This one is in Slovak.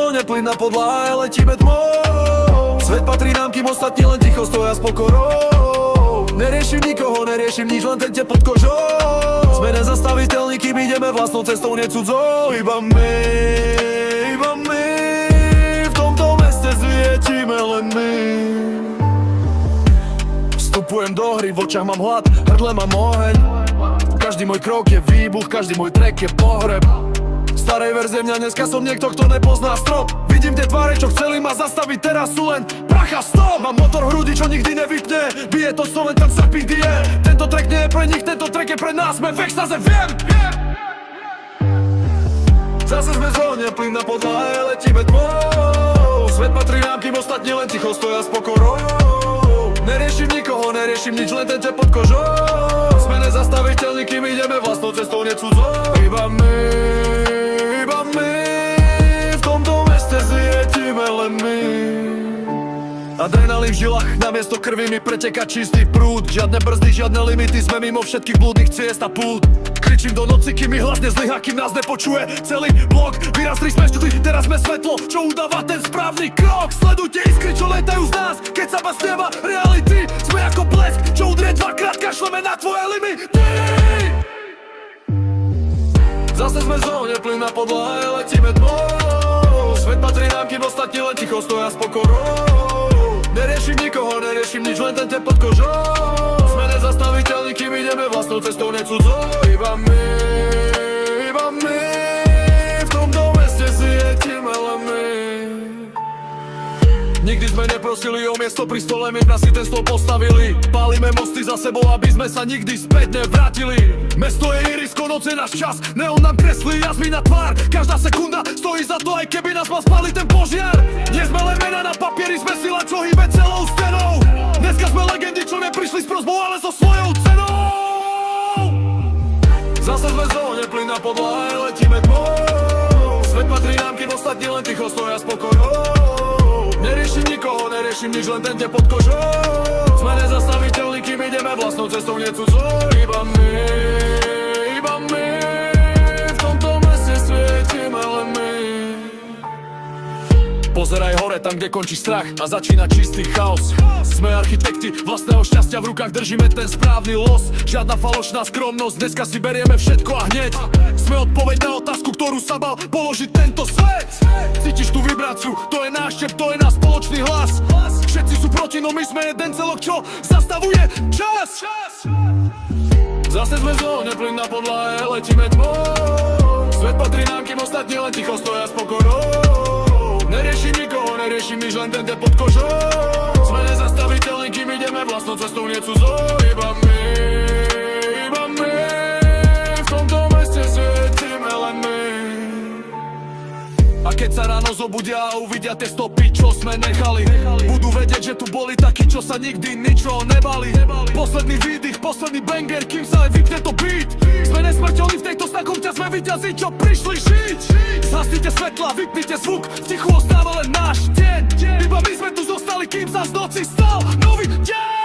zóne, plyn na podlahe, letíme tmou. Svet patrí nám, kým ostatní len ticho stoja s pokorou. Neriešim nikoho, neriešim nič, len ten te pod kožou. Sme nezastaviteľní, kým ideme vlastnou cestou, nie cudzou. Iba my, v tomto meste zvietime len my. Vstupujem do hry, v očiach mám hlad, hrdle mám oheň. Každý môj krok je výbuch, každý môj track je pohreb. Starej verzie mňa, dneska som niekto, kto nepozná strop. Vidím tie tváre, čo chceli ma zastaviť, teraz sú len prach a stop. Mám motor v hrudi, čo nikdy nevypne, bije to sto, len tam sa pídy je. Tento track nie je pre nich, tento track je pre nás, sme v extáze, viem. Zase sme v zóne, plyn na podlahe, letíme tmou. Svet patrí nám, kým ostatní len ticho stoja s pokorou. Neriešim nikoho, neriešim nič, len ten te pod kožou. Sme nezastaviteľní, kým ideme vlastnou cestou, nie cudzou. Iba my, v tomto meste zvietime len my. Adrenalín v žilách, namiesto krvi mi preteká čistý prúd. Žiadne brzdy, žiadne limity, sme mimo všetkých blúdnych ciest a pút. Kričím do noci, kým mi hlas nezlyhá, kým nás nepočuje celý blok. Vyrastli sme študli, teraz sme svetlo, čo udáva ten správny krok. Sledujte iskry, čo letajú z nás, keď sa basnieva reality. Sme ako blesk, čo udrie dvakrát, kašleme na tvoje limity. Zase sme v zóne, plyn na podlahe, letíme tmou. Svet patrí nám, kým ostatní len ticho stoja s pokorou. Neriešim nikoho, neriešim nič, len ten te pod kožou. Sme nezastaviteľní, kým ideme vlastnou cestou, nie cudzou. Iba my, v tomto meste zvietime len my. Nikdy sme neprosili o miesto pri stole, my si ten stôl postavili. Pálime mosty za sebou, aby sme sa nikdy späť nevrátili. Mesto je irisko, noc je náš čas, neon nám kreslí jazvy na tvár. Každá sekunda stojí za to, aj keby nás mal spáliť ten požiar. Nie sme len mena na papieri, sme sila, čo hýbe celou stenou. Dneska sme legendy, čo neprišli s prosbou, ale so svojou cenou. Zase sme v zóne, plyn na podlahe, letíme tmou. Svet patrí nám, kým ostatní len ticho stoja s pokorou. Neriešim nikoho, neriešim nič, len ten te pod kožou. Sme nezastaviteľní, kým ideme vlastnou cestou, nie cudzou. Iba my, v tomto meste svietime len my. Pozeraj hore, tam kde končí strach a začína čistý chaos. Sme architekti vlastného šťastia, v rukách držíme ten správny los. Žiadna falošná skromnosť, dneska si berieme všetko a hneď. Sme odpoveď na otázku, ktorú sa mal položiť tento svet. Cítiš tú vibráciu, to je náš štep, to je náš spoločný hlas. Všetci sú proti, no my sme jeden celok, čo zastavuje čas. Zase sme v zóne, plyn na podlahe, letíme tmou. Svet patrí nám, kým ostatní len ticho stoja s pokorou. Neriešim nikoho, neriešim nič, len ten te pod kožou. Sme nezastaviteľní, kým ideme vlastnou cestou, nie cudzou. Iba my, v tomto meste svietime len my. A keď sa ráno zobudia a uvidia tie stopy, čo sme nechali, budú vedieť, že tu boli takí, čo sa nikdy ničoho nebali. Posledný výdych, posledný banger, kým sa len vypne to beat. Sme nesmrteľní v tejto znakomťa, sme víťazi, čo prišli žiť. Zhasnite svetla, vypnite zvuk, v tichu ostáva len náš deň. Iba my sme tu zostali, kým sa z noci stal nový deň.